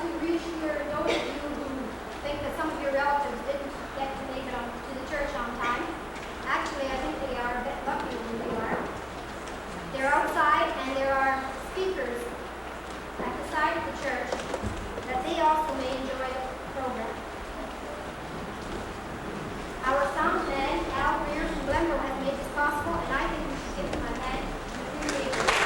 to reassure those of you who think that some of your relatives didn't get to make it to the church on time. Actually, I think they are a bit luckier than they are. They're outside, and there are speakers at the side of the church that they also may enjoy the program. Our sound man, Al Greer from Glenville, has made this possible, and I think we should give him a hand to appreciate it.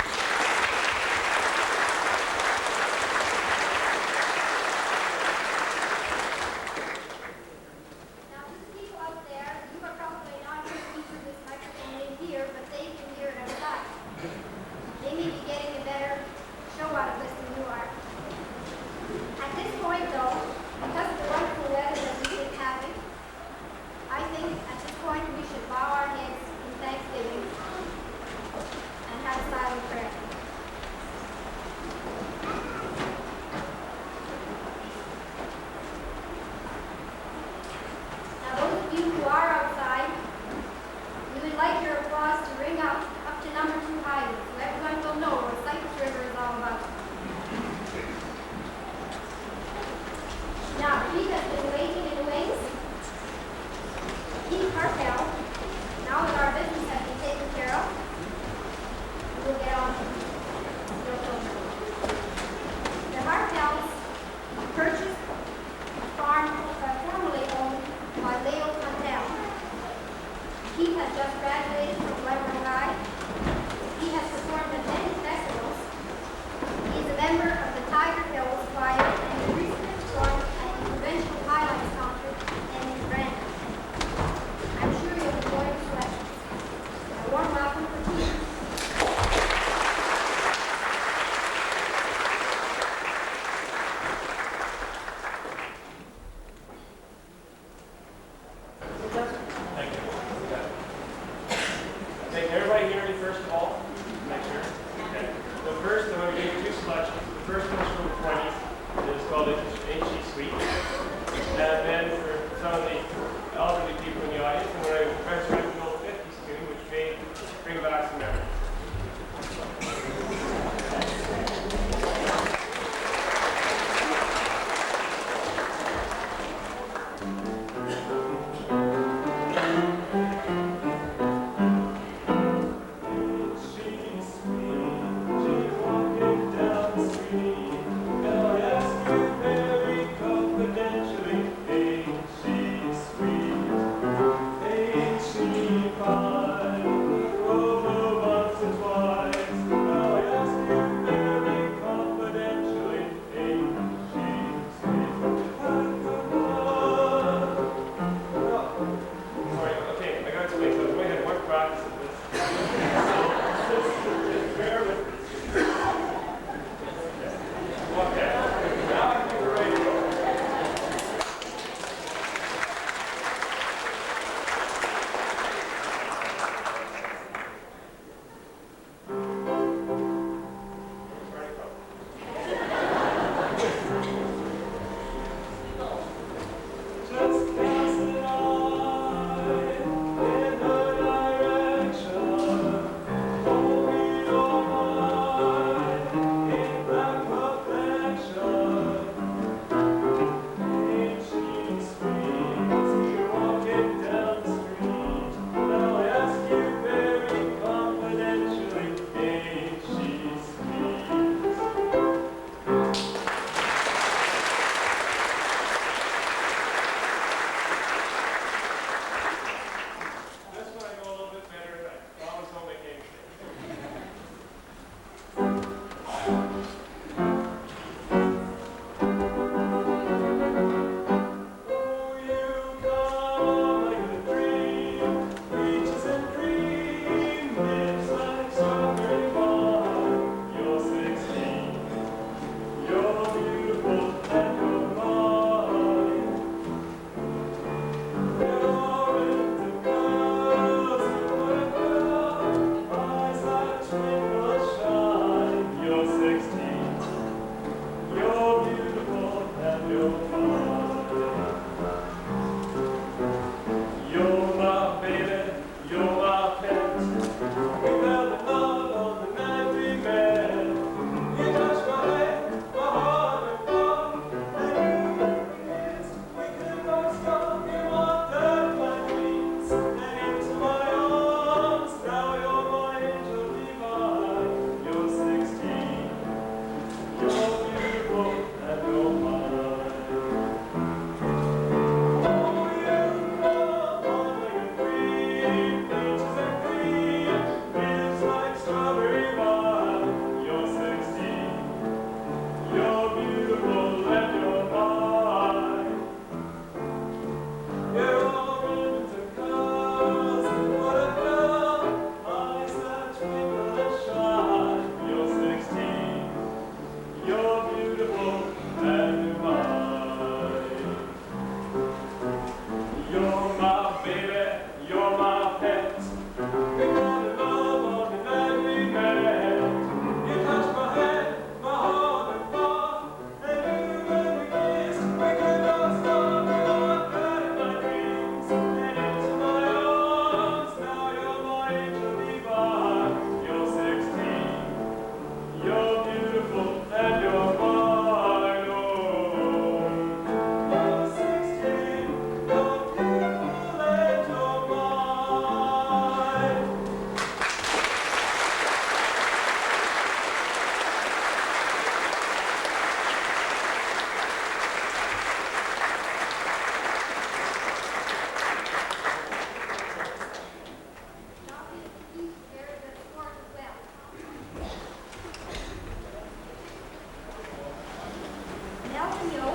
Nelson Yo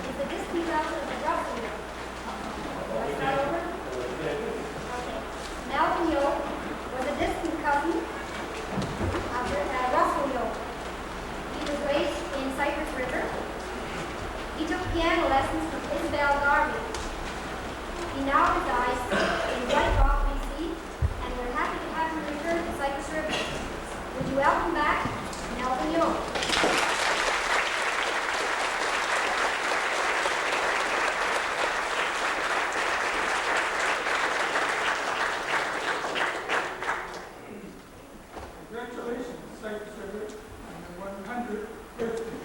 is the distant cousin of Russell Yo. Do I start over? Okay. Nelson Yo was a distant cousin of Russell Yo. He was raised in Cypress River. He took piano lessons from Isabel Garvey. He now resides in Whitehall, BC, and we're happy to have him return to Cypress River. Would you welcome back Nelson Yo? Congratulations, Cypress River, on your 100th birthday.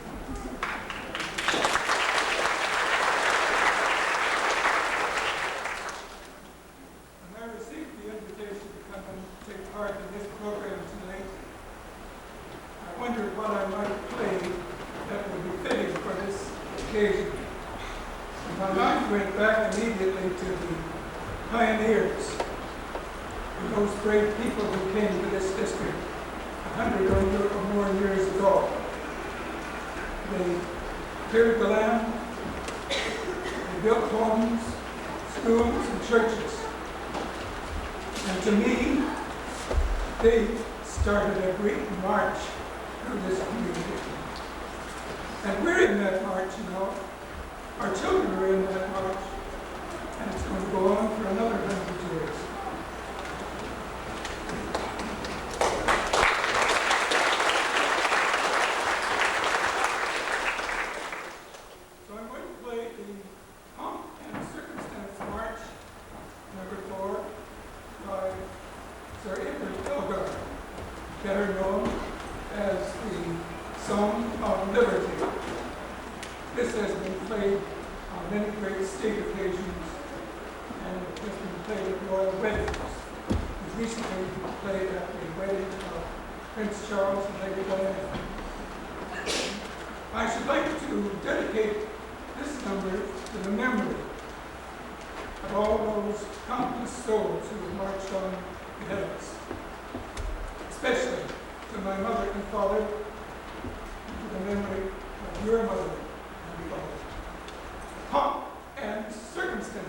When I received the invitation to come and take part in this program tonight, I wondered what I might play that would be fitting for this occasion. And my mind went back immediately to the pioneers, and those brave people who came to this district 100 or more years ago. They cleared the land, they built homes, schools, and churches. And to me, they started a great march through this community. And we're in that march now. Our children are in that march. And it's going to go on for another 100 years. So I'm going to play the Pomp and Circumstance March, number 4, by Sir Edward Elgar, better known as the Song of Liberty. This has been played on many great state occasions, and it has been played at royal weddings. It was recently played at the wedding of Prince Charles and Lady Diana. I should like to dedicate this number to the memory of all those countless souls who have marched on ahead of us, especially to my mother and father, and to the memory of your mother and father. Pomp and Circumstance.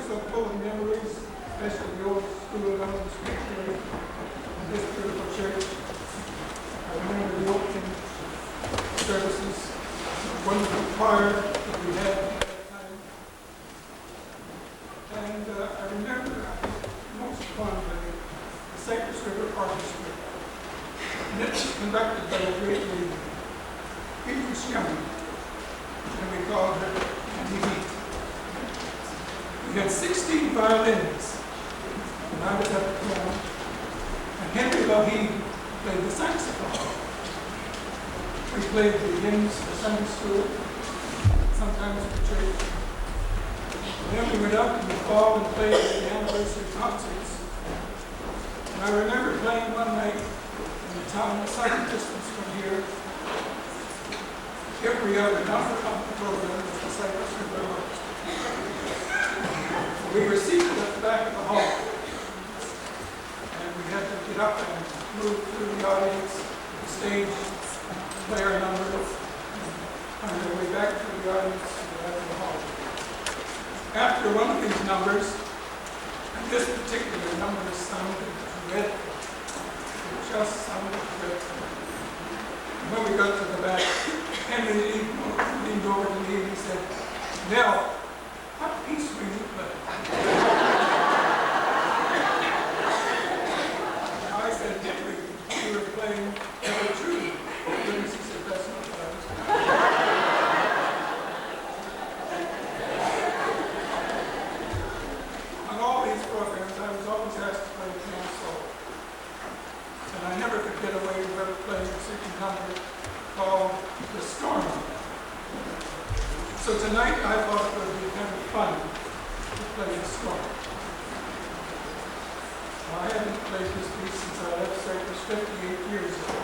so full of memories, especially the old school on the street here in this beautiful church. I remember the opening services, the wonderful choir that we had at that time. And I remember, most fondly, the Cypress River Orchestra. And it was conducted by a great lady, young, and we called her Annie. We had 16 violins when I was at the piano, and Henry Lougheed played the saxophone. We played the hymns for Sunday school, sometimes for church. And then we went up in the fall and played at the anniversary concerts. And I remember playing one night in the town some distance from here. Every other number on the program was the Cypress River Orchestra. We were seated at the back of the hall, and we had to get up and move through the audience, the stage, play our numbers, and find our way back through the audience to the back of the hall. After one of these numbers, and this particular number sounded dreadful. It just sounded dreadful. And when we got to the back, Henry leaned over to me and he said, "Nell, what piece will you play?" I said, "Henry, you were playing Ever True." Goodness, he said, "That's not what I was playing." On all these programs, I was always asked to play piano solo. And I never could get away without playing a certain number called The Storm. So tonight I thought it would be kind of fun to play The Storm. Well, I haven't played this piece since I left Cypress 58 years ago.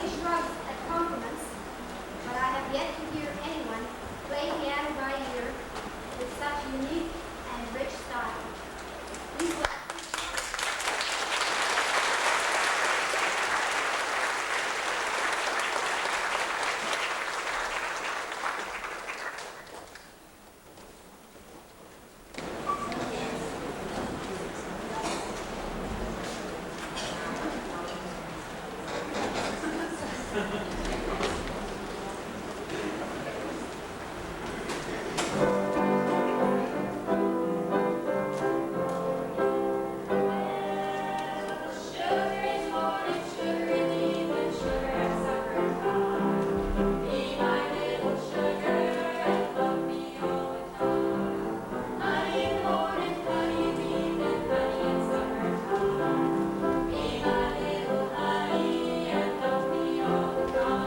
mostly shrugs at compliments, but I have yet to hear anyone play piano by ear with such unique and rich style. Please welcome. Be my little honey and love me all the time.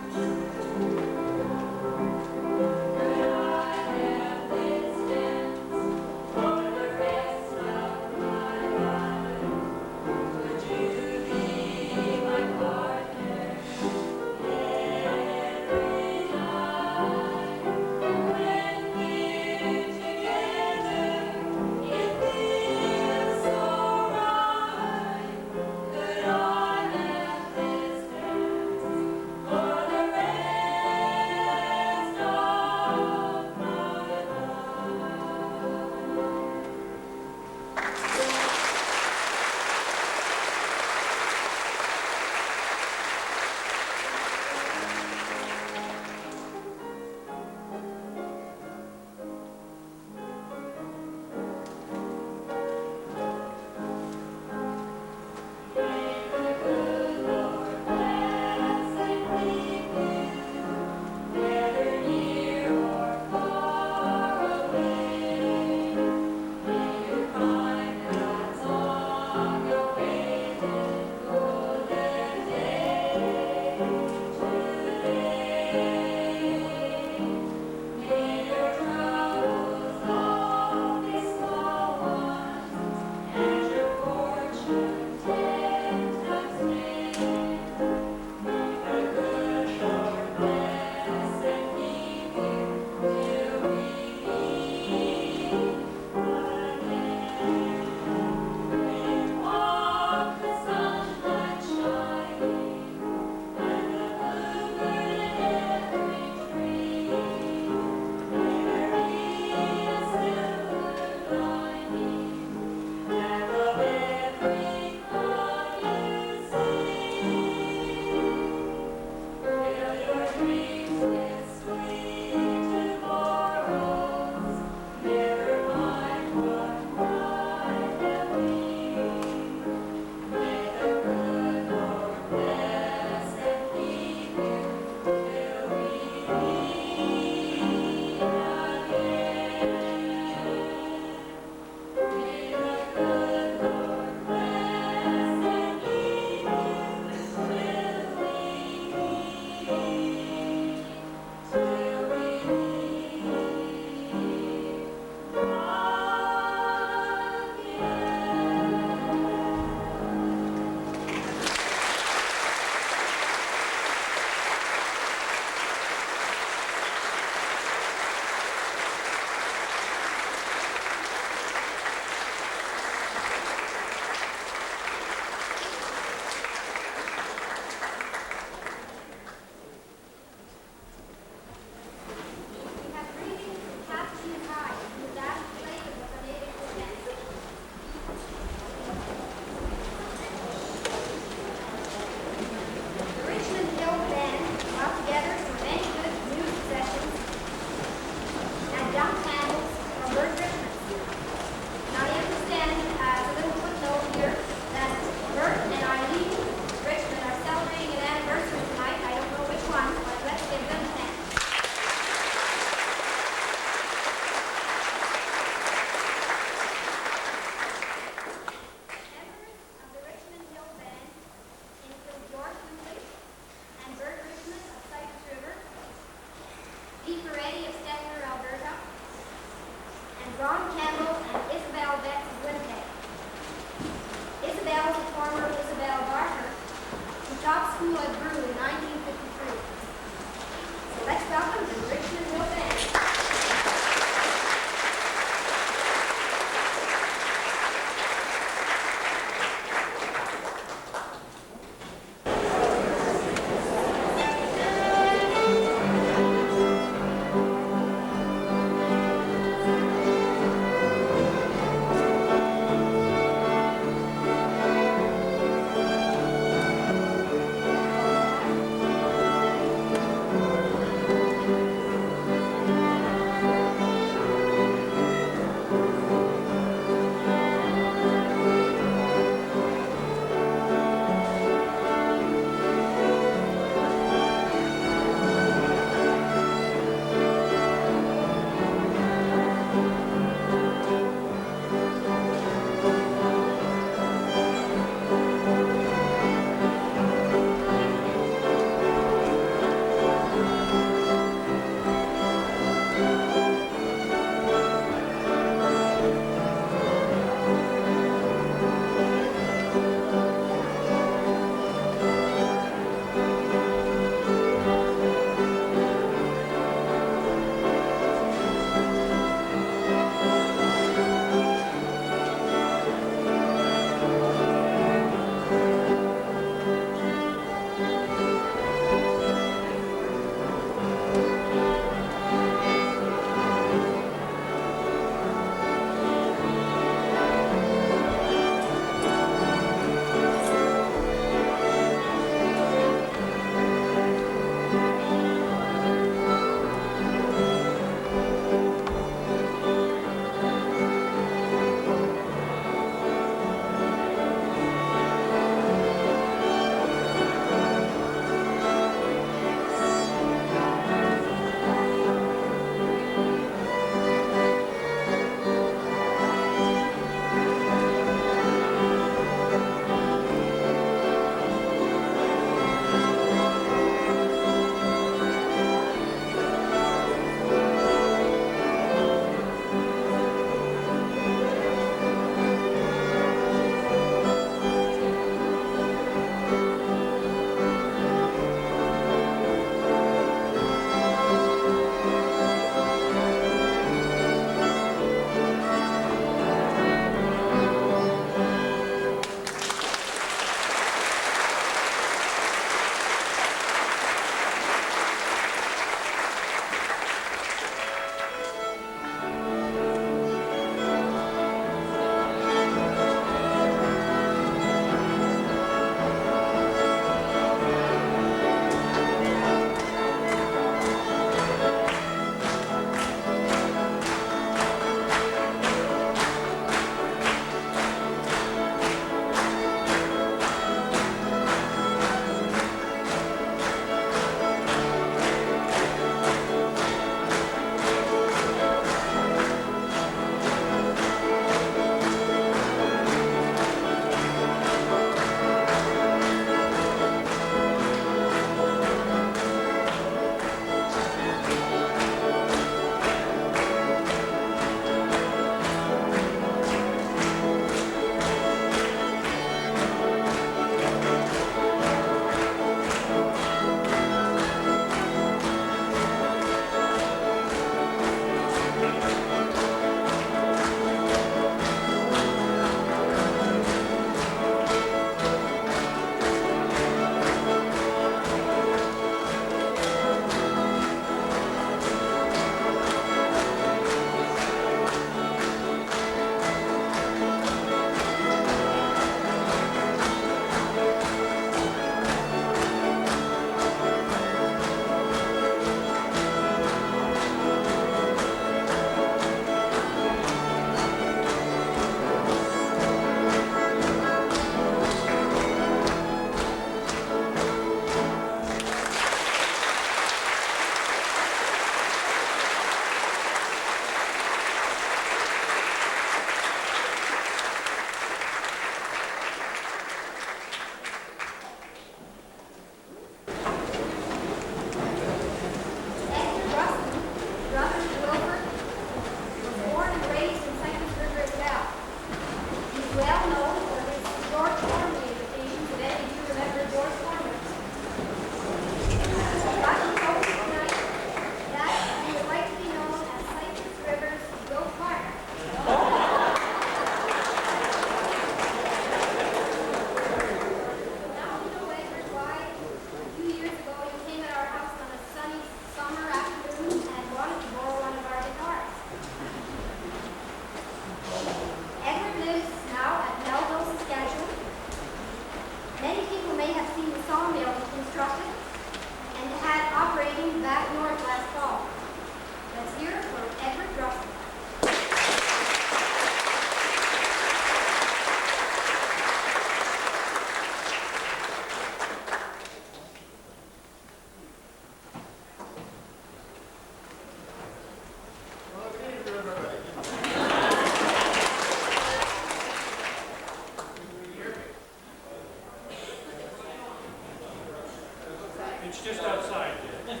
It's just outside. Yeah,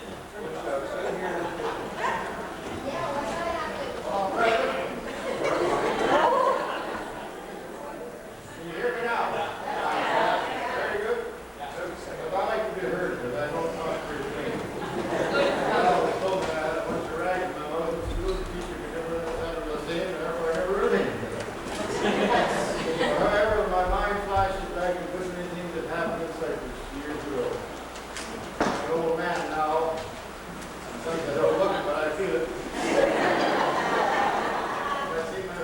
what should I have to? Can you hear me now? Very good. Because I like to be heard, but I don't talk very clean. I was told that I had a bunch of rags. My mother was a school teacher, we never understood what I was saying, and therefore I never really knew. However, my mind flashes back to good many things that happened in Cypress years ago. I'm an old man now. Sometimes I don't look it, but I feel it. I see my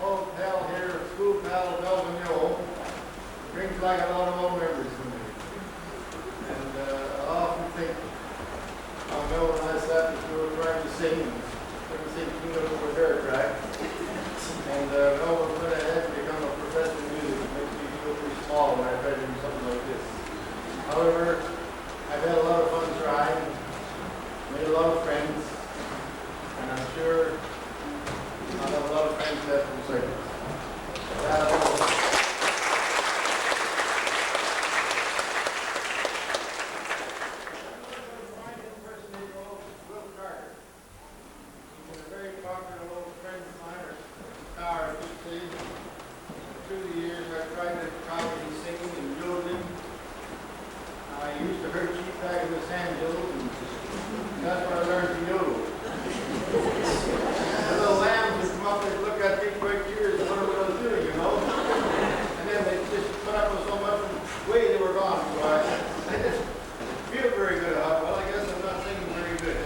old pal here, school pal, Melvin Hill. Brings back a lot of old memories to me. And I often think how Mel and I sat as we were trying to sing, couldn't sing Kingdom Over Hair Track. And Mel was went ahead and become a professor in music. It makes me feel pretty small when I try to do something like this. However, I've had a lot of fun trying, made a lot of friends, and I'm sure I'll have a lot of friends left from Cypress. Through the years, I've tried to copy his singing and yodeling. I used to herd sheep back in the sand hills, and that's where I learned to yodel. The little lambs would come up and look at me, break tears, and wonder what I was doing, you know. And then they just put up with so much, and way they were gone. So I just feel very good about it. Well, I guess I'm not singing very good.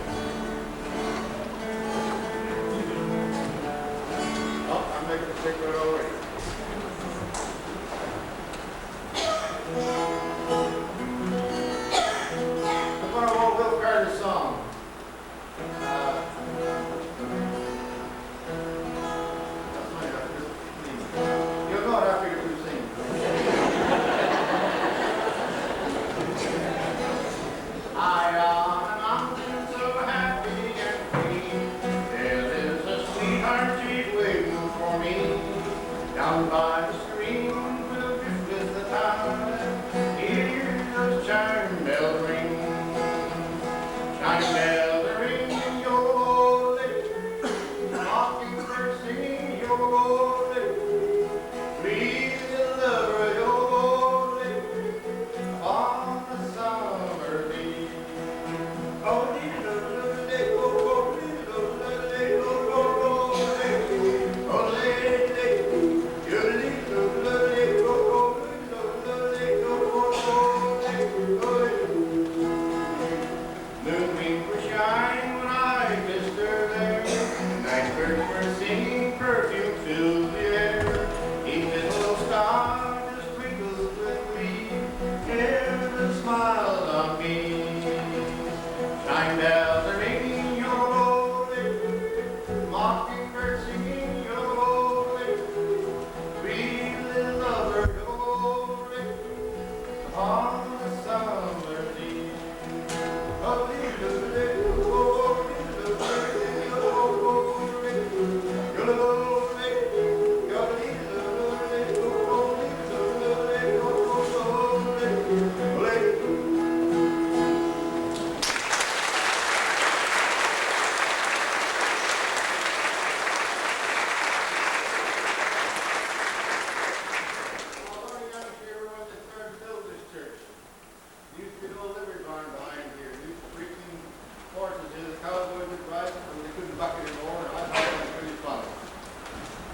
Oh, I'm making a mistake right already. I'm going to old Will Carter's song. That's my after. You'll know it after you do sing. I am a mountain so happy and free. There lives a sweetheart, she's waiting for me. Down by the stream, we'll drift with the tide. Hear those chime bells ring. Chime bells ring, yo-ho-lay. Mockingbird singing, yo-ho-lay. Sweet little lover, yo-ho-lay. On a summer day. Oh, dee-do-do-do-day, oh, dee-do-do-do-day, oh-ho-lay. Oh, lay-lay. Yo-dee-do-do-do-day, oh-ho-lay, oh-ho-lay, oh-ho-lay. Moonbeams were shining when I kissed her there. Night birds were singing, perfume filled the air. Each little star just twinkled with me, never smiled on me. Chime bells are ringing, yo-ho-lay. Mockingbird singing, yo-ho-lay. Sweet little lover, yo-ho-lay. On the summer day. Oh, dee-do-do-day, oh, dee-do-do-day, yo-ho-lay. Yo-ho-lay. Yo-dee-do-do-day, oh, dee-do-do-day, oh-ho-lay. Lay. Well, I got here when they started to build this church. Used to be an old livery barn behind here. Used to preaching horses in the cowboys would ride them, and they couldn't buck anymore, and I thought it was pretty fun.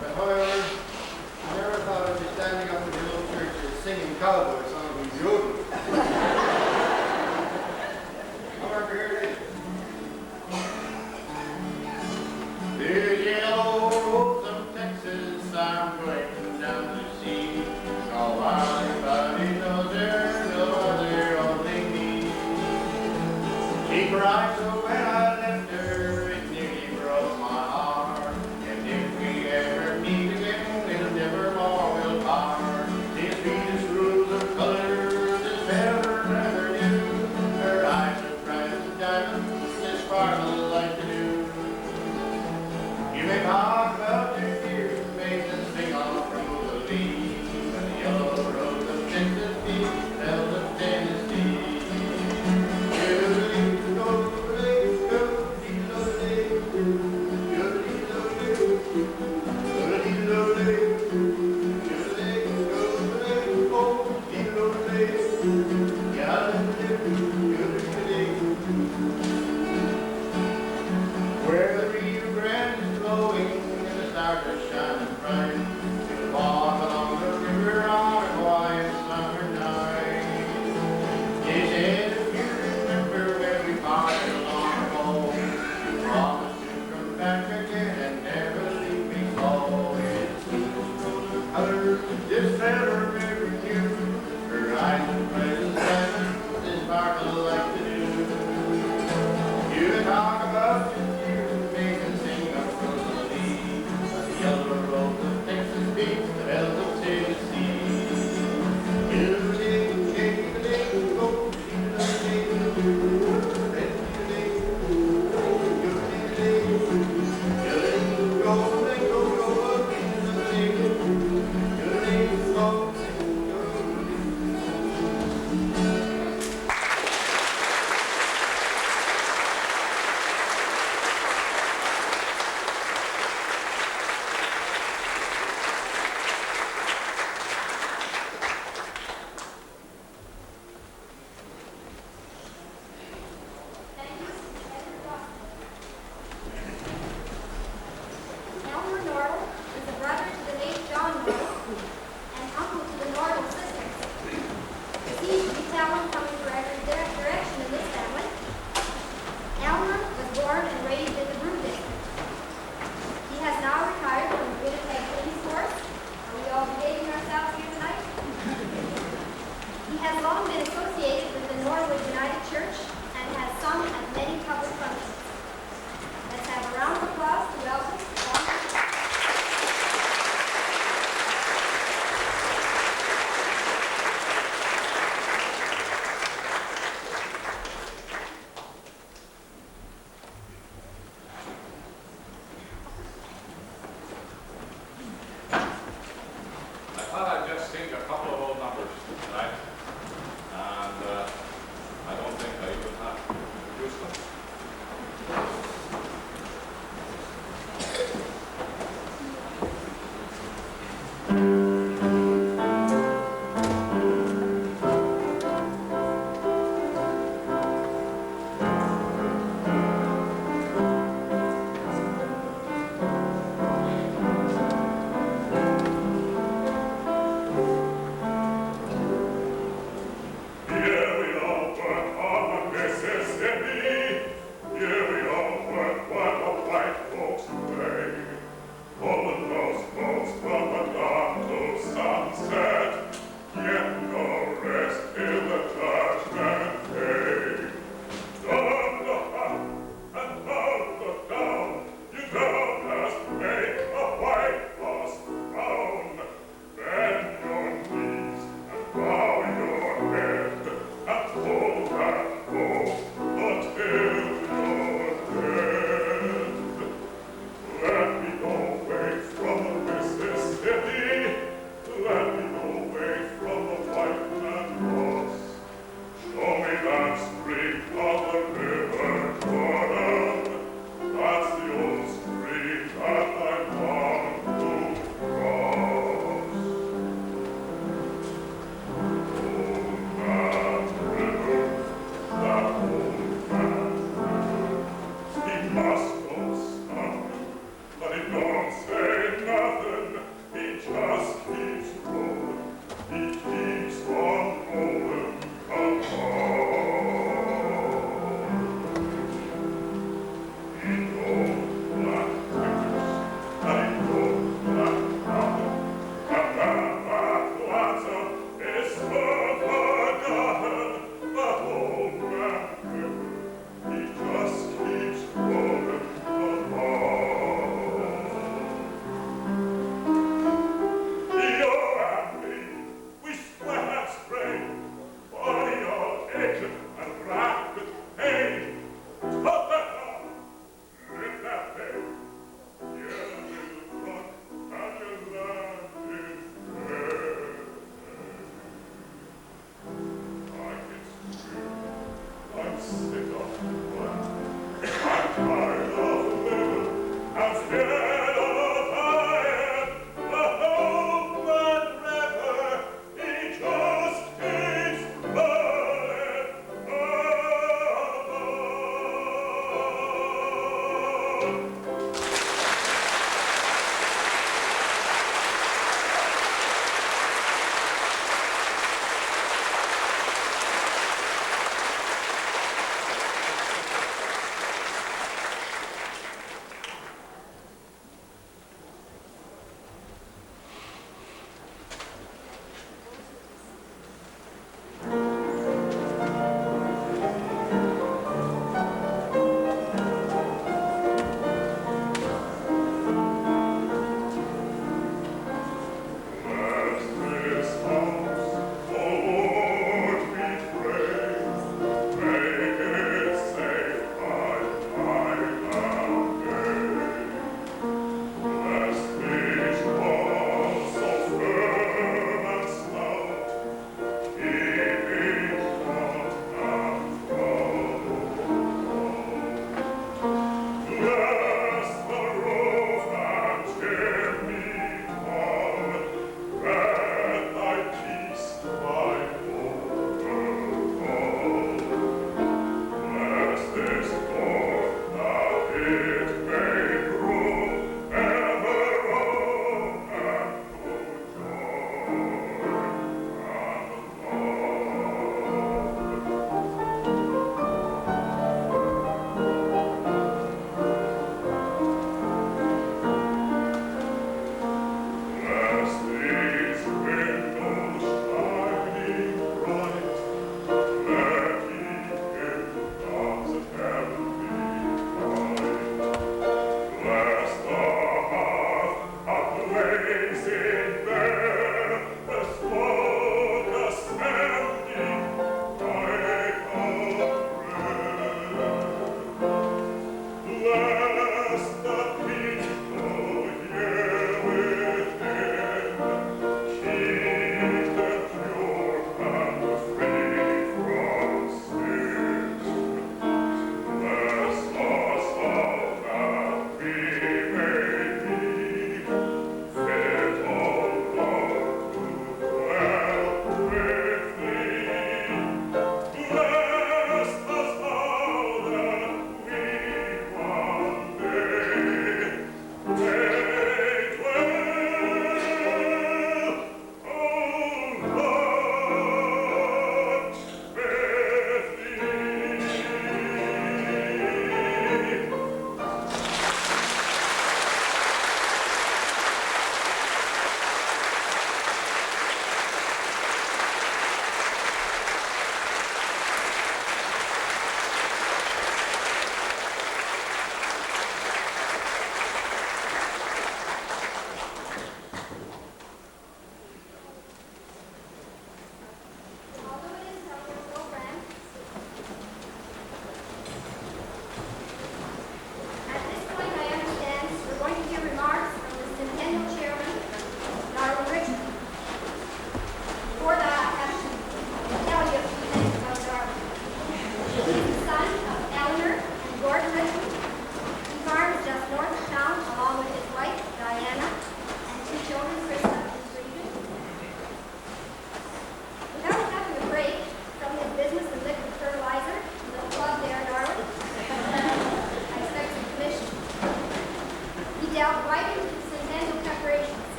But however, I never thought I'd be standing up in the old church and singing cowboy songs and yodeling. However, here it is. There's yellow rose of Texas, I'm going down to see. Nobody knows there, no other only me. She cried so when I left her, it nearly broke my heart. And if we ever meet again, we'll never more will part. These sweetest rules of color. This feather river view, her eyes and presence heaven, this sparkle like the dew. You talk about the years, make and sing up from the sea, the yellow rose of Texas beats the bells of Tennessee. You dig, dig, dig, go, dig, dig, dig, dig,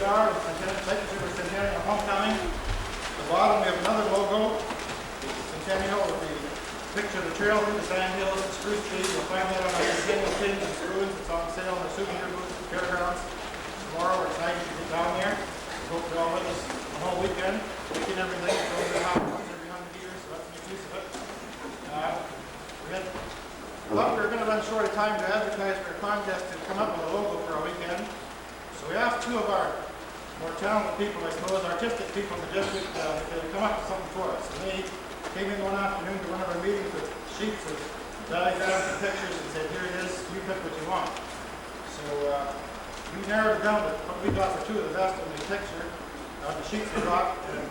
are, Cypress River Centennial Homecoming. At the bottom we have another logo, the Centennial with the picture of the trail through the sand hills and spruce trees. You'll find that on our Centennial pins and screws. It's on sale in the souvenir booths at the fairgrounds. Tomorrow we're excited to get down there. We hope you're all with us the whole weekend. Making everything. It's only happens once every 100 years, so that's a good use of it. We thought we were going to run short of time to advertise for a contest to come up with a logo for our weekend. So we asked two of our more talented people, I suppose, artistic people in the district, if they would come up with something for us. And they came in one afternoon to one of our meetings with sheets of diagrams and pictures and said, here it is, you pick what you want. So we narrowed it down to what we thought were two of the best in the picture on the sheets we got. And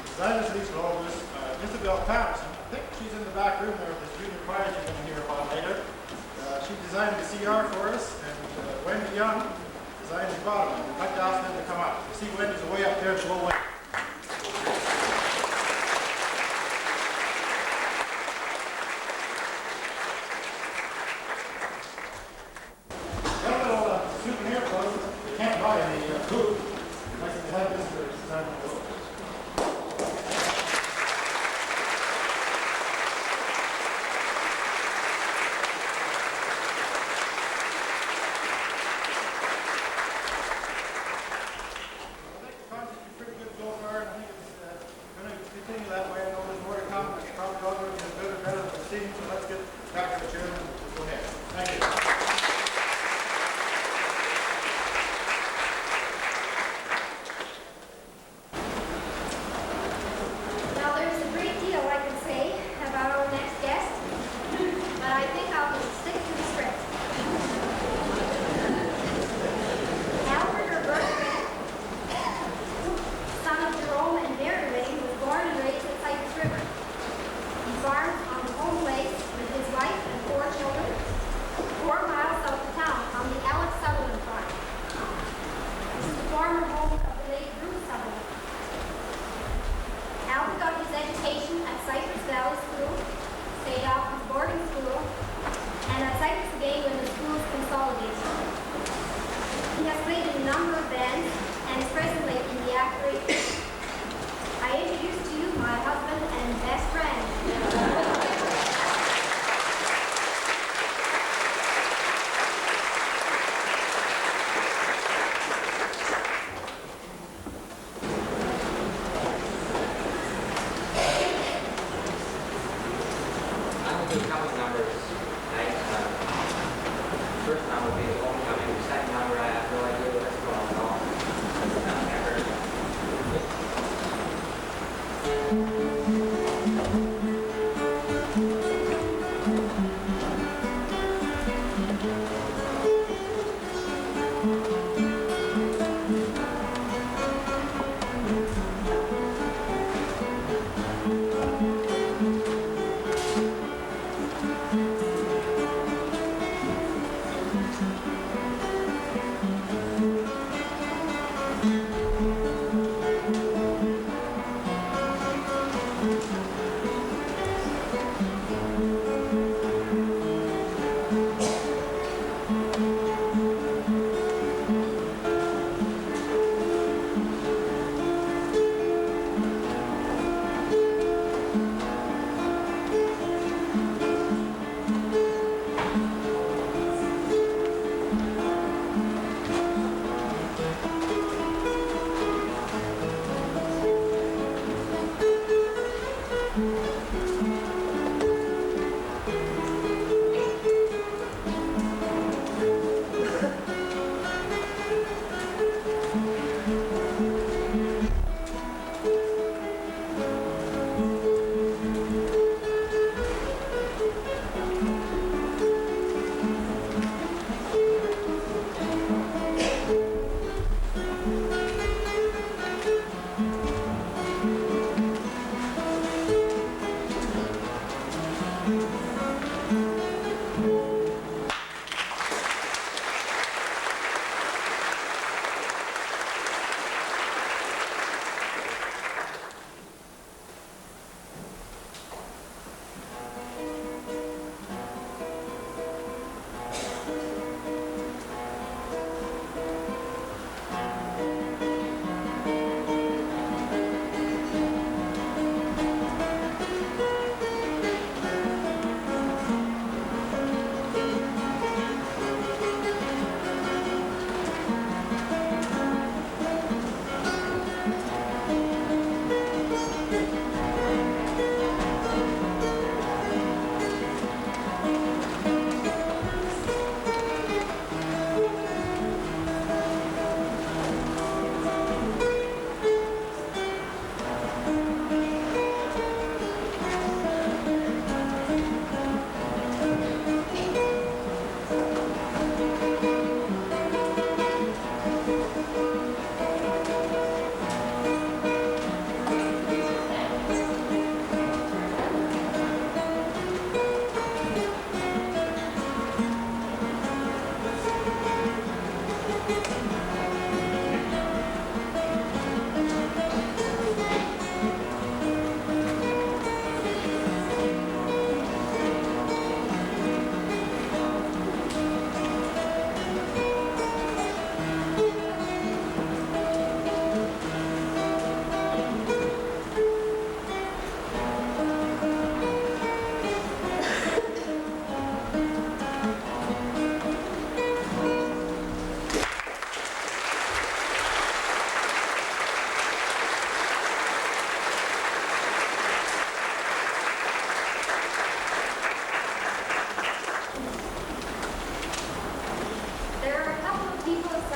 designers of these logos, Isabel Patterson, I think she's in the back room there with this junior choir you're going to hear about later. She designed the CR for us, and Wendy Young designed the bottom. I'd like to ask them to come up. You see Wendy's way up there below Wendy. Got a little souvenir clothes. You can't buy any food. I'd like to have this for design the logo.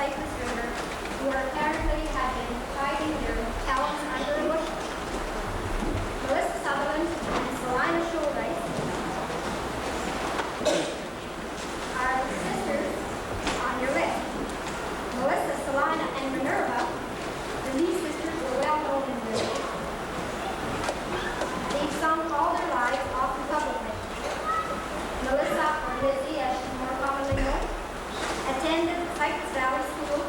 Cypress River who apparently have been hiding their talents under a bushel. Melissa Sutherland and Selina Schulreich are the sisters on your list. Melissa, Selina, and Minerva, these sisters were well known in the village. They've sung all their lives, often publicly. Melissa, or Lizzie as she's more commonly known, attended Cypress Valley School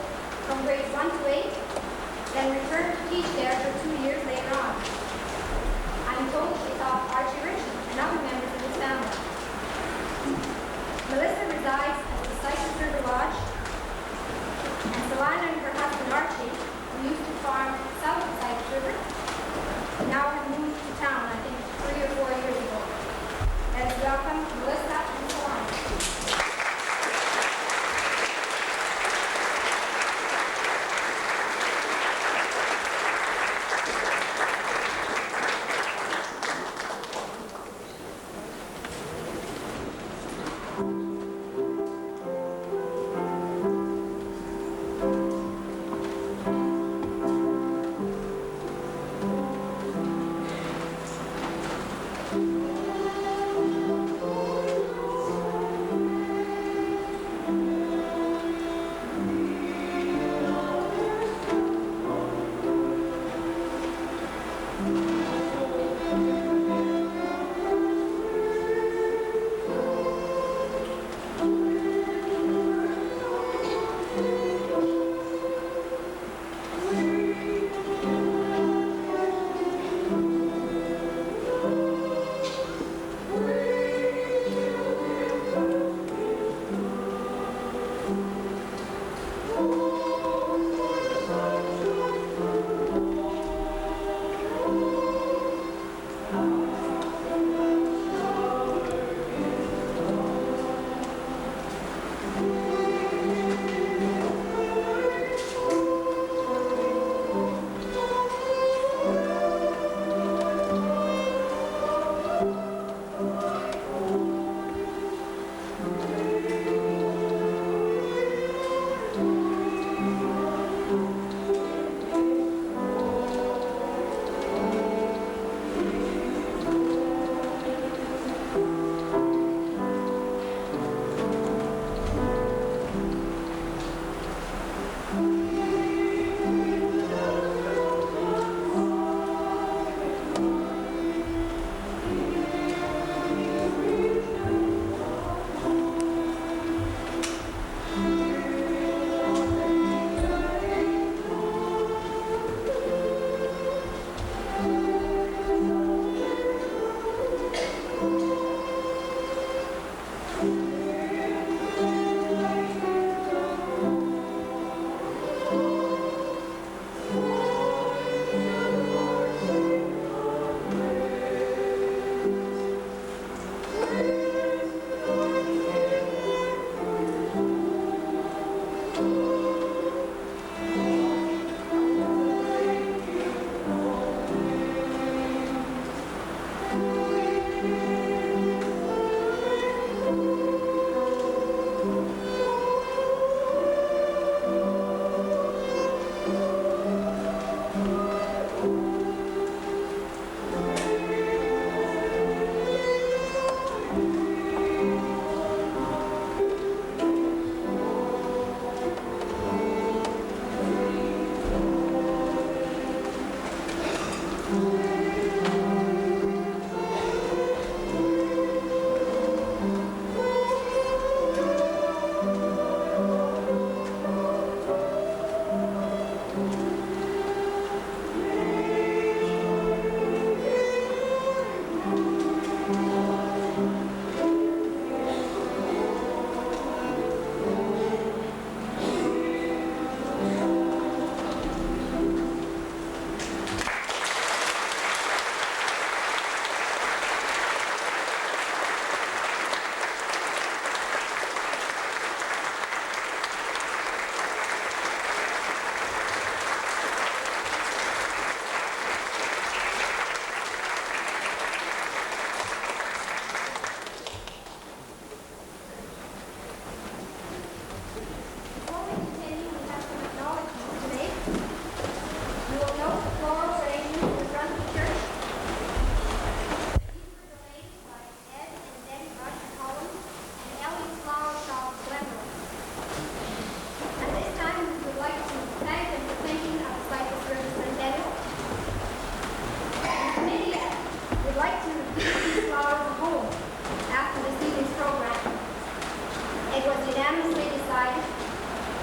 unanimously decided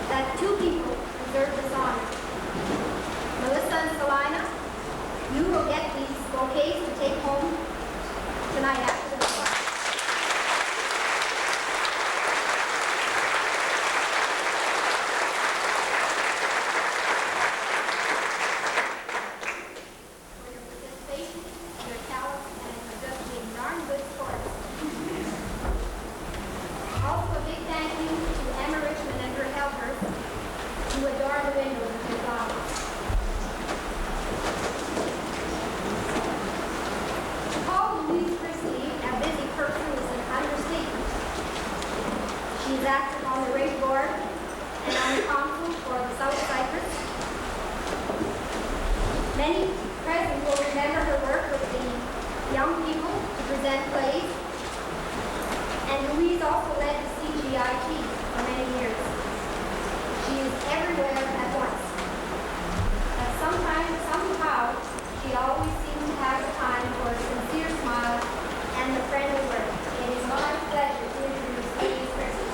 that two people deserve this honor. Melissa and Selina, you will get these bouquets to take home tonight after the party. For your participation, your talent, and for just being darn good sports. Also, a big thank you to Emma Richmond and her helpers who adorn the windows of this office. To call Louise Christie a busy person is an understatement. She's active on the rate board and on the council for the South Cypress. Many present will remember her work with the young people to present plays. And Louise also led the CGIT for many years. She is everywhere at once. But sometimes, somehow, she always seems to have the time for a sincere smile and the friendly word. It is my pleasure to introduce Louise Christie.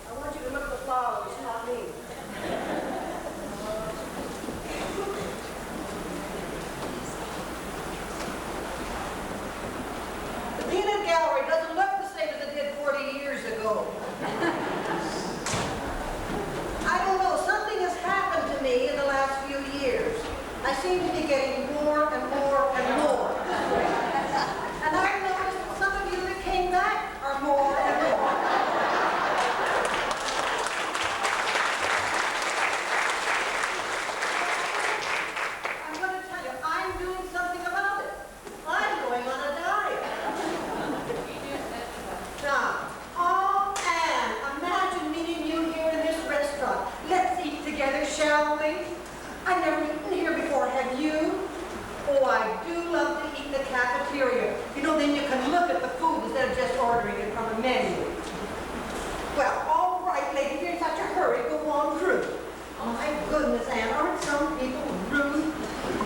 I want you to look at the flowers, not me. The peanut gallery doesn't look the same as it did 40 years ago. I don't know, something has happened to me in the last few years. I seem to be getting more and more and more. And I've noticed that some of you that came back are more and more. I'm going to tell you, I'm doing something about it. I'm going on a diet. Now, oh, Anne, imagine meeting you here in this restaurant. Let's eat together, shall we? I've never eaten here before, have you? Oh, I do love to eat in the cafeteria. You know, then you can look at the food instead of just ordering it from a menu. Well, all right, lady, you're in such a hurry. Go on through. Oh, my goodness, Anne, aren't some people rude?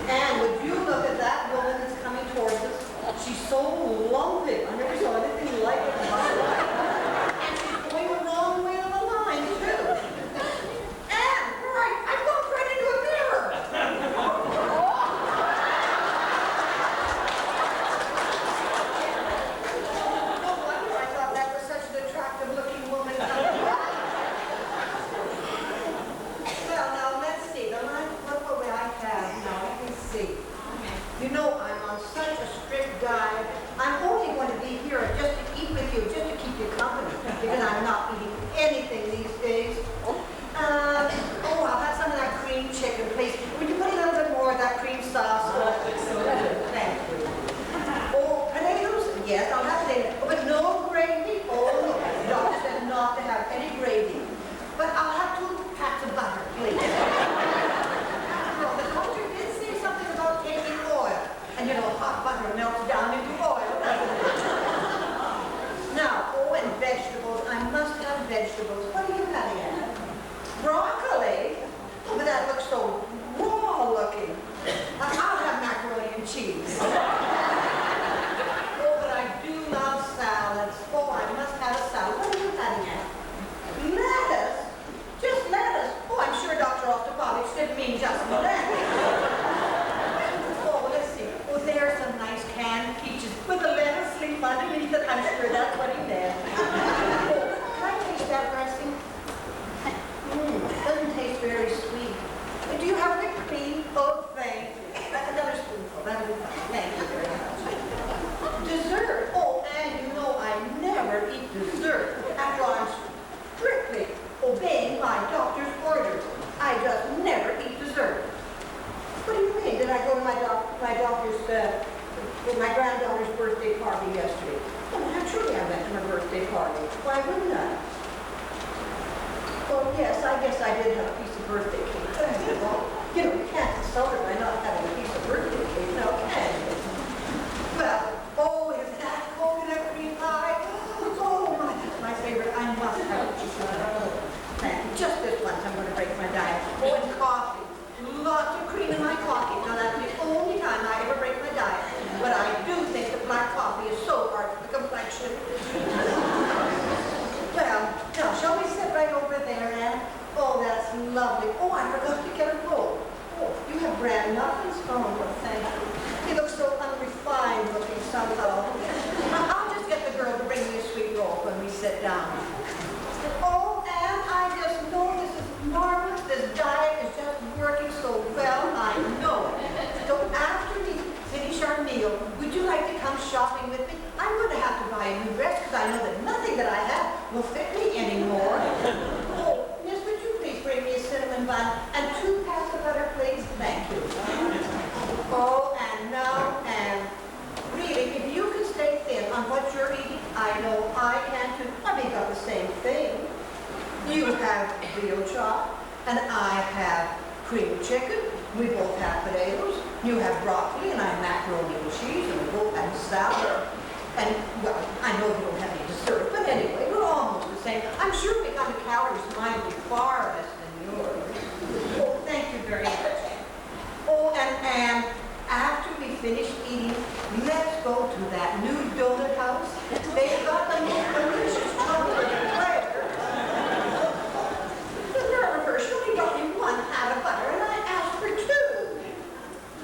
Anne, would you look at that woman that's coming towards us? She's so lumpy. I never saw anything like it in my life. And she's going the wrong way on the line, too. Anne, right, I've looked right into a mirror. No wonder I thought that was such an attractive-looking woman coming by. Well, now, let's see. What will I have now? Let me see. You know, I'm on such a strict diet. I'm only going to be here just to eat with you, just to keep you company, because I'm not eating anything these days. Oh, I'll have some of that cream chicken, please. Would you put a little bit more of that cream sauce? Thank you. Oh, potatoes? Yes, I'll have potatoes. Oh, but no gravy? Oh, no. The doctor said not to have any gravy. But I'll have 2 pats of butter, please. Well, the doctor did say something about taking oil. And you know, hot butter melts down into oil, doesn't it? Now, oh, and vegetables. I must have vegetables. What are you having, Anne? Broccoli? Oh, but that looks so raw looking. I'll have macaroni and cheese. Oh, but I do love salads. Oh, I must have a salad. What are you having, Anne? Lettuce? Just lettuce? Oh, I'm sure Dr. Ostapovich didn't mean just lettuce. Oh, let's see. Oh, there are some nice canned peaches with a lettuce leaf underneath it. I'm sure that's what he meant. Oh, can I taste that dressing? Doesn't taste very sweet. Do you have whipped cream? Oh, thank you. Another spoonful. That'll be fine. Thank you very much. Dessert? Oh, and you know I never eat dessert. After all, I'm strictly obeying my doctor's orders. I just never eat dessert. What do you mean? Did I go to my doctor's, my granddaughter's birthday party yesterday? Oh, naturally I went to her birthday party. Why wouldn't I? Well, yes, I guess I did have a piece of birthday cake. Well, you know, you can't insult her by not having a piece of birthday cake, now can you? Well, oh, is that coconut cream pie? Oh, that's my favorite. I must have a piece of that. Thank you. Just this once, I'm going to break my diet. Oh, and coffee. Lots of cream drinking my coffee. Now that's the only time I ever break my diet. But I do think that black coffee is so hard for the complexion. Well, now shall we sit right over there, Anne? Oh, that's lovely. Oh, I forgot to get a roll. Oh, you have bran muffins? Oh, well, thank you. You look so unrefined looking somehow. I'll just get the girl to bring me a sweet roll when we sit down. Oh, Anne, I just know this is marvelous. This diet is just working so well. I know it. So after we finish our meal, would you like to come shopping with me? I'm going to have to buy a new dress because I know that nothing that I have will fit me anymore. Oh, Miss, would you please bring me a cinnamon bun and 2 pats of butter, please? Thank you. Oh, and now, and really, if you can stay thin on what you're eating, I know I can too. We've got the same thing. You have veal chop, and I have cream chicken. We both have potatoes. You have broccoli, and I have macaroni and cheese, and we both have salad. And, well, I know you don't have any dessert, but anyway, we're almost the same. I'm sure we got the calories mine will be far less than yours. Oh, thank you very much. Oh, and after we finish eating, let's go to that new donut house. They've got the most delicious chocolate eclair. The nerve of her, she only got me 1 pat of butter, and I asked for 2.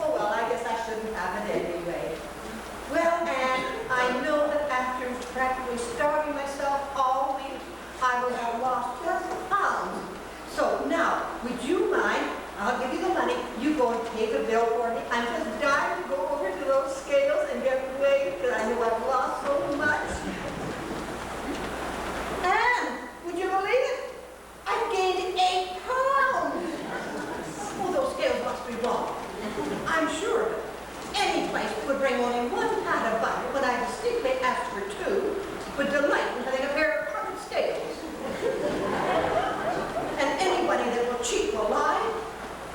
Oh, well, I guess I shouldn't have it anyway. Well, Anne, I know that after practically starving myself all week, I will have lost just pounds. So now, would you mind? I'll give you the money. You go and pay the bill for me. I'm just dying to go over to those scales and get weighed because I know I've lost so much. Anne, would you believe it? I've gained 8 pounds. Oh, those scales must be wrong. I'm sure of it. Any place would bring only 1 pat of butter when I distinctly asked for 2, would delight in having a pair of perfect scales. And anybody that will cheat will lie,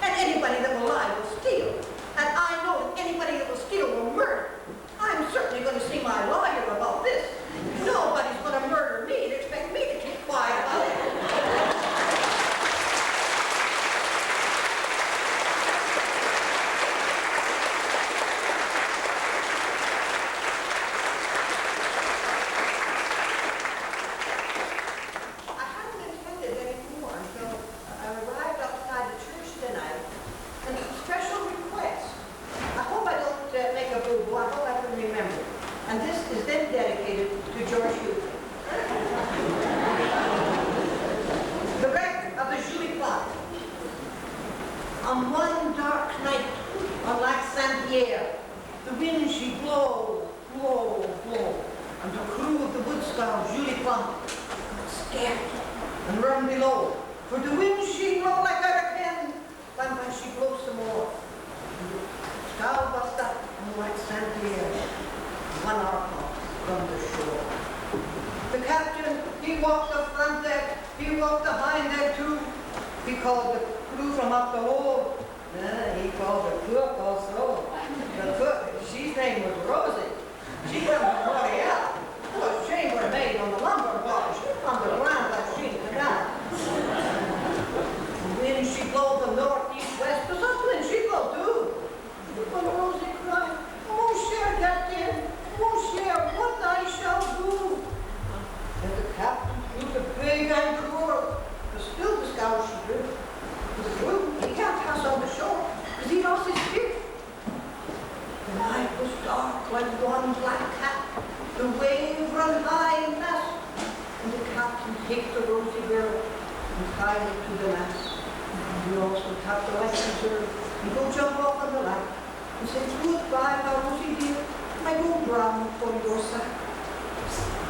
and anybody that will lie will steal. And I know that anybody that will steal will murder. I'm certainly going to see my lawyer about this. Nobody's going to murder me and expect me to keep quiet about it. On one dark night on Lac Saint-Pierre, the wind she blow, blow, blow, and the crew of the Woodscow, Julie Plum, got scared and run below. For the wind she blow like a hurricane, and when she blows some more. Scow bust up on Lac Saint-Pierre, 1 hour from the shore. The captain, he walked the front deck, he walked the hind deck too. He called the crew from up the hold. He called the cook also. The cook, she's name was Rosie. She come from L'Oreal. Was chambermaid on the lumber barge on the ground like she could not. When she blow the north, east, west, the something she blow too. When Rosie cried, "Oh, share, Captain, oh, share, what I shall do?" And the captain threw the big anchor. Still the scow she drew. The crew, he can't pass on the shore, because he lost his spirit. The night was dark like one black cat. The wave run high and fast. And the captain take the rosy girl and tie her to the mast. And he also tap the life reserve and go jump off on the light and say, "Goodbye, my Rosie dear. I go drown for your sake."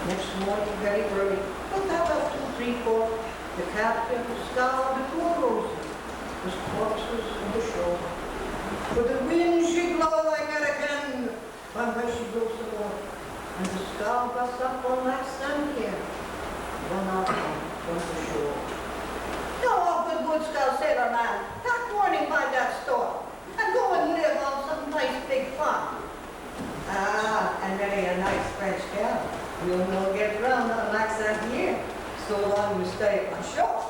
Next morning, very early, about 2, 3, 4, the captain scoured the poor Rosie, his corpses on the shore. For the wind she blow like a hurricane, and when she blows some more, and the scow busts up on Lac Saint-Pierre, 1 hour from the shore. Go off with Woodscow, sailor man, that morning by that store, and go and live on some nice big farm. Ah, and marry a nice French gal. You'll no get round on Lac Saint-Pierre, so long you stay on shore.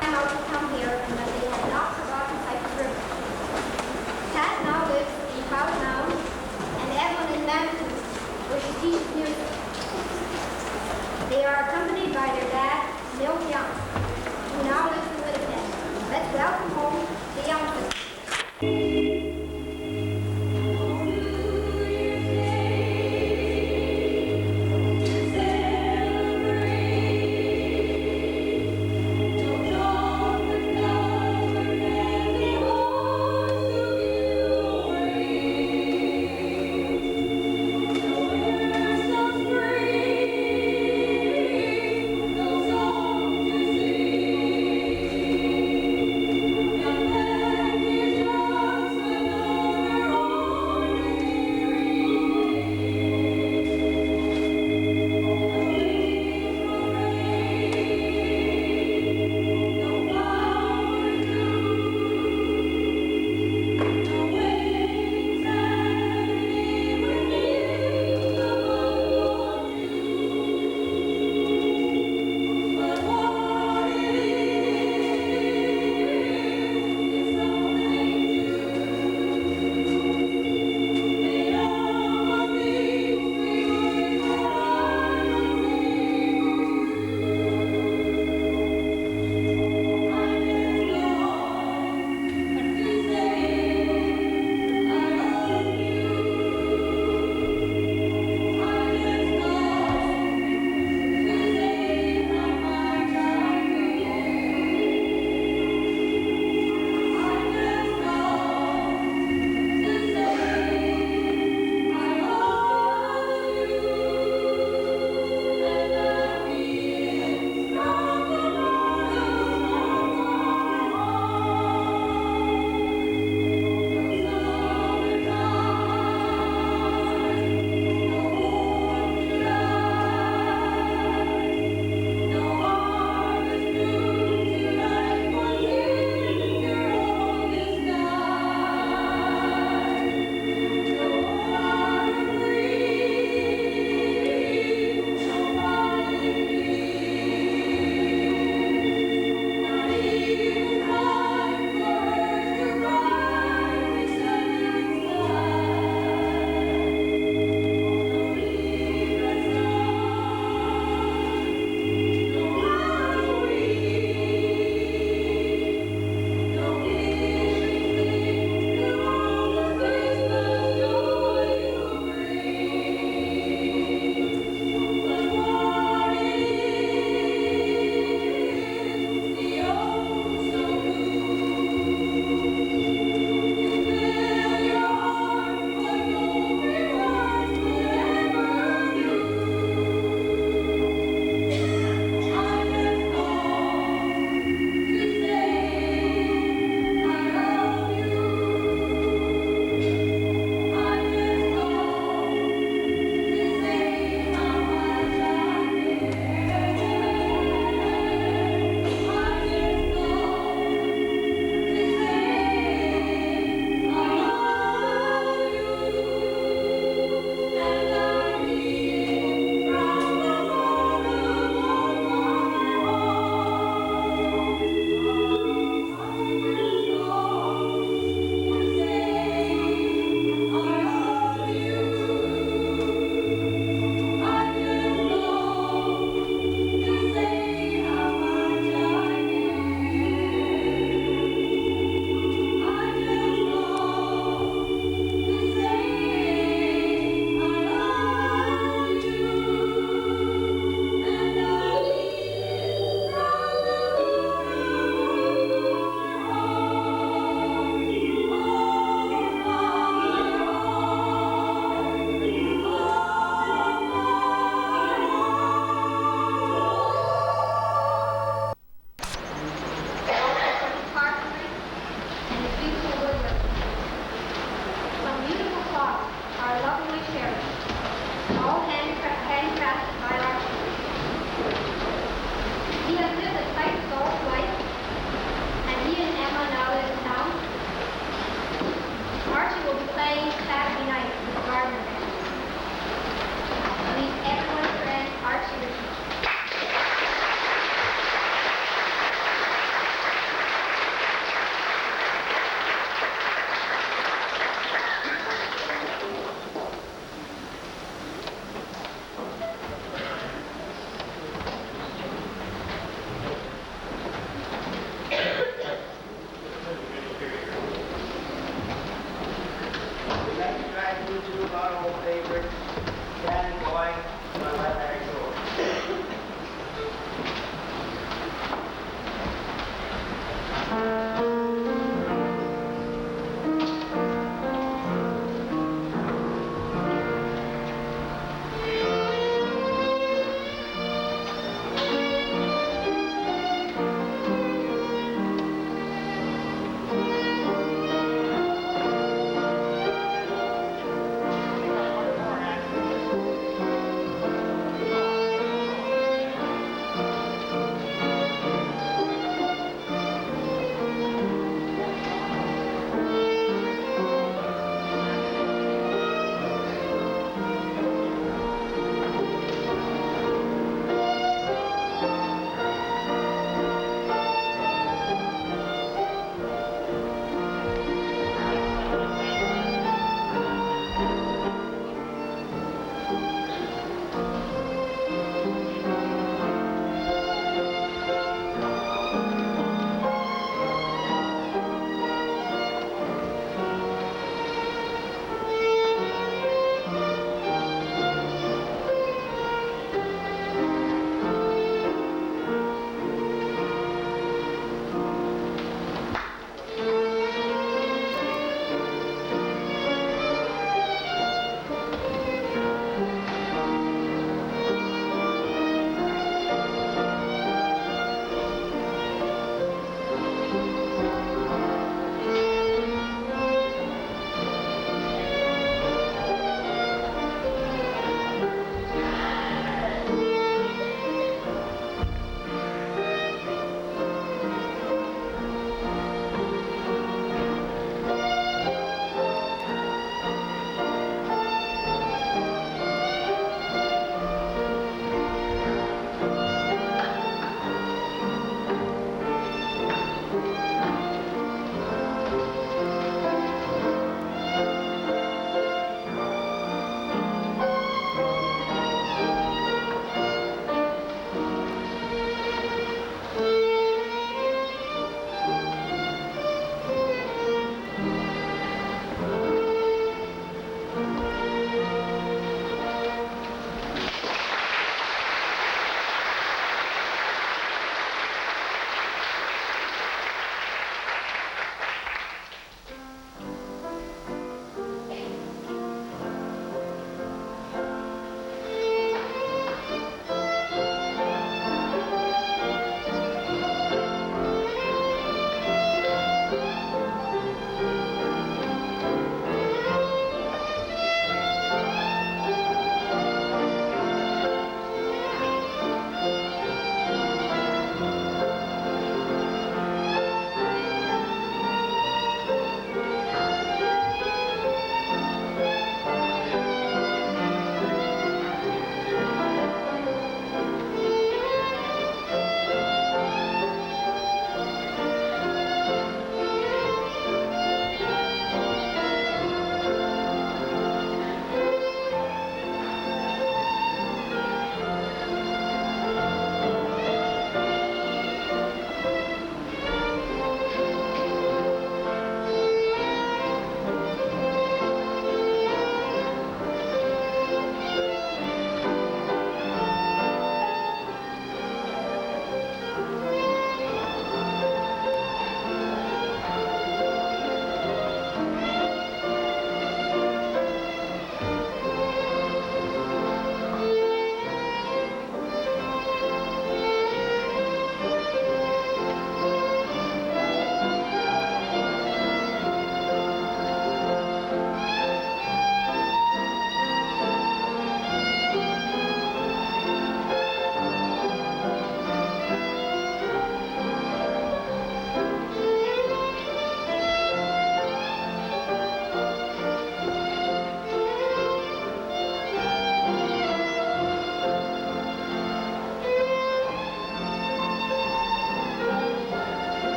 I'm out to come here and that they have not forgotten Cypress River. Pat now lives in Cabernel and Evelyn in Manitoba, where she teaches music. They are accompanied by their dad, Milt Young, who now lives in Winnipeg. Let's welcome home the Youngsters. Thank you.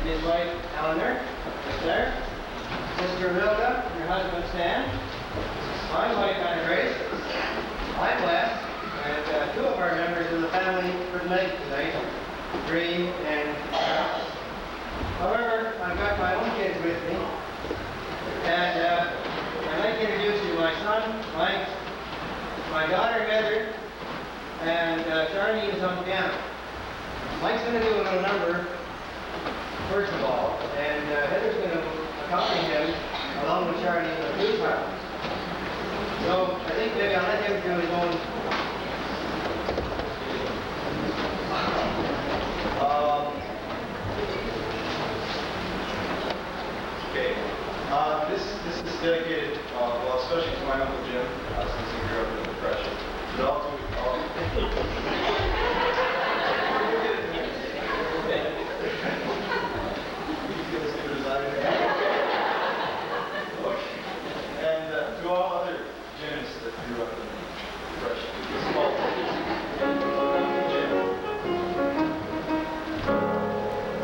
and his wife Eleanor, right there. Sister Hilda, and her husband Stan. My wife Anna Grace. I'm Wes, and two of our members of the family for tonight Green and Charles. However, I've got my own kids with me, and I'd like to introduce you my son, Mike, my daughter Heather, and Charlene is on piano. Mike's going to do a little number, first of all, and Heather's going to accompany him along with Charlene on the blues harp. So I think maybe I'll let him do his own. Okay. This is dedicated, well, especially to my Uncle Jim, since he grew up in the Depression. But also, and to all other Jims that grew up in the Depression. This is all Jim.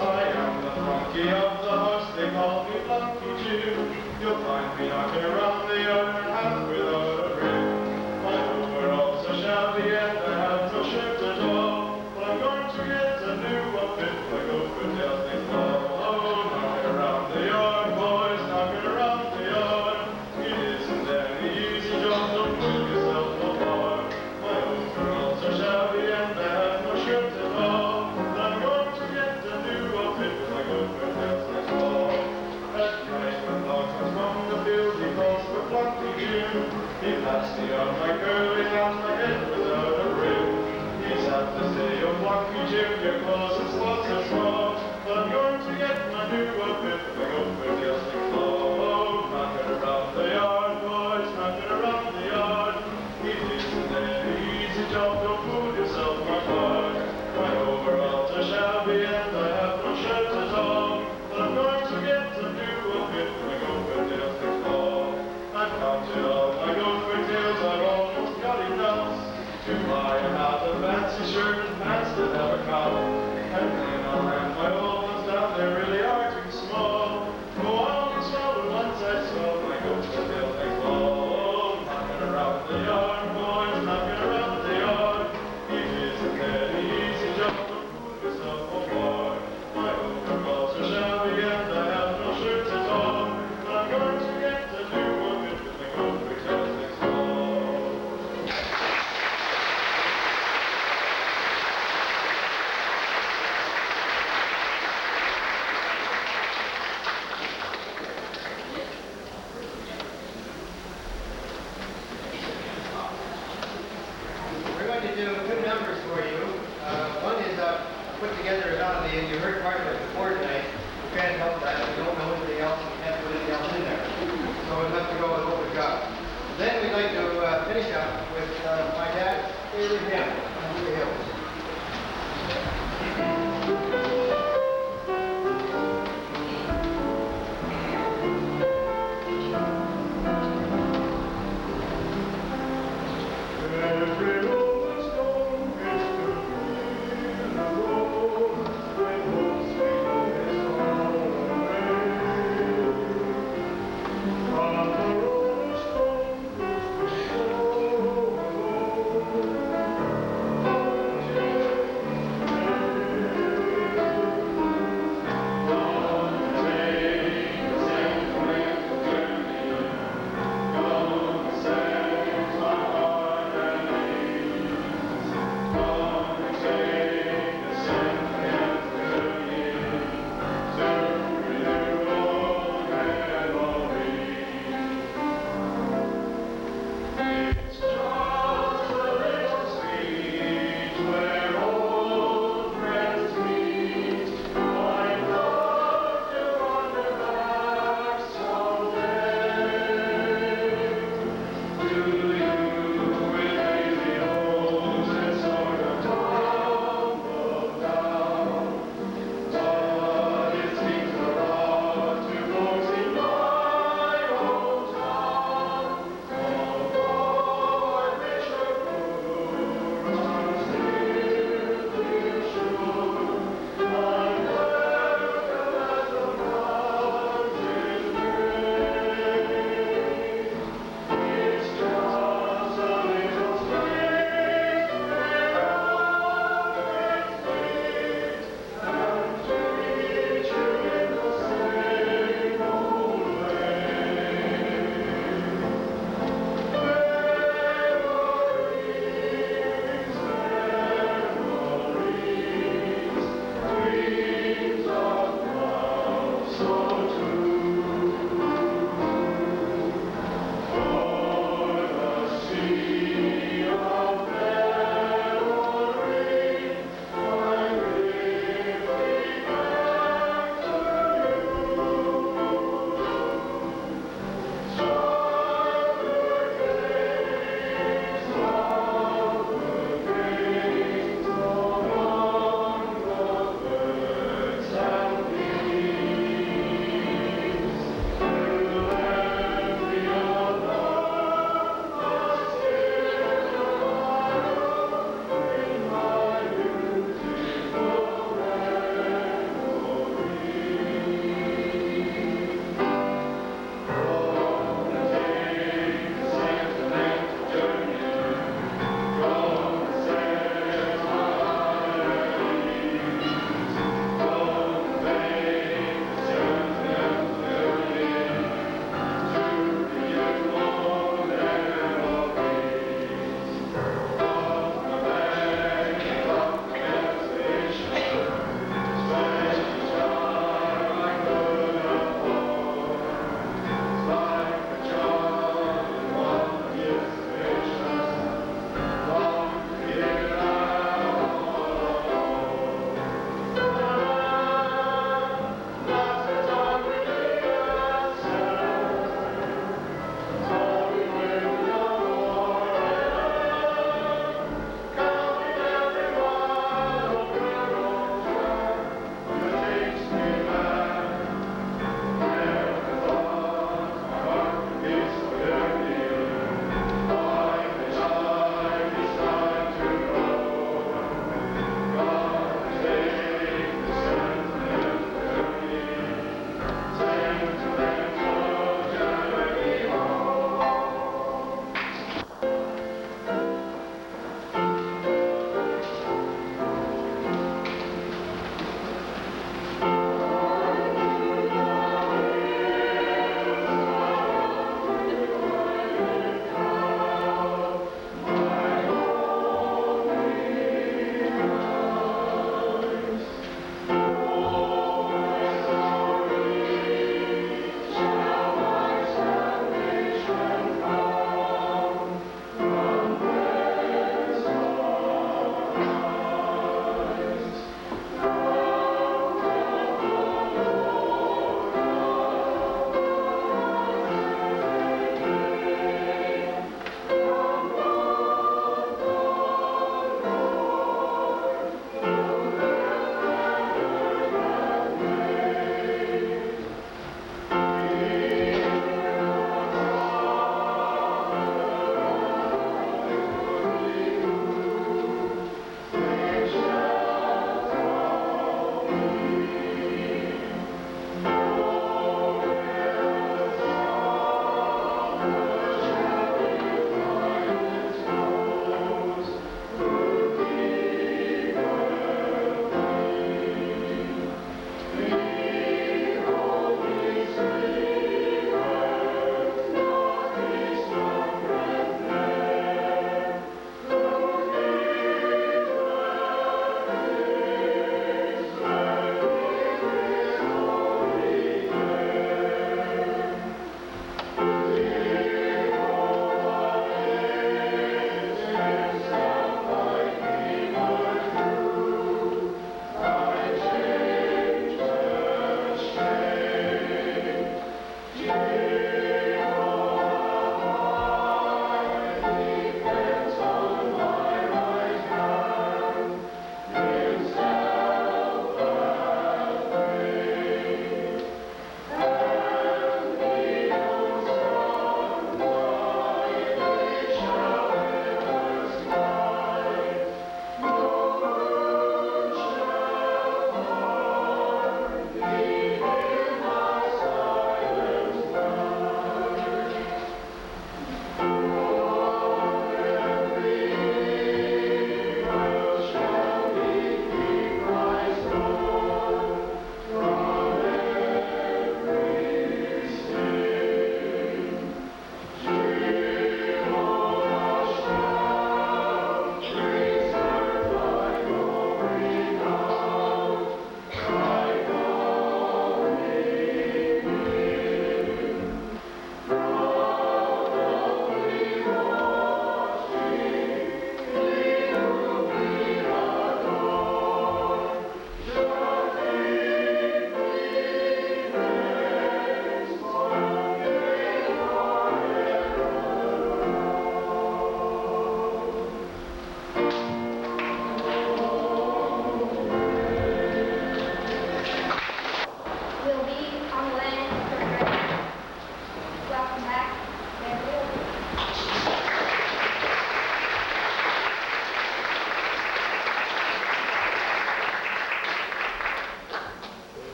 I am the flunky of the house, they call me Flunky Jim. You'll find me knocking around the yard, half without a grin. My overalls are shabby and I have no shirt at all, but I'm going to get a new outfit like Oakwood they fall. Oh, knocking around the yard, boys, knocking around the yard. It isn't any easy job, don't put yourself apart. My overalls are shabby and I have no shirt at all, but I'm going to get a new outfit like Oakwood they fall. At night when Lord comes from the field, he calls for Flunky Jim. He passed me on my curly and my head without a rim. He's apt to say, oh Flunky Jim, your clothes and slots are small, but I'm going to get my new outfit like Oakwood they fall. Oh, knocking around the yard, boys, knocking around the yard. It isn't any easy job, don't fool yourself, my boy. My overalls are shabby and I have no shirt at all, but I'm going to get a new outfit like Oakwood they fall. I've counted all my Oakwood tails, I've almost got enough to buy a half a fancy shirt and pants that have a collar. And then I'll hand my old ones down, they really are too small. Go on and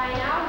by now.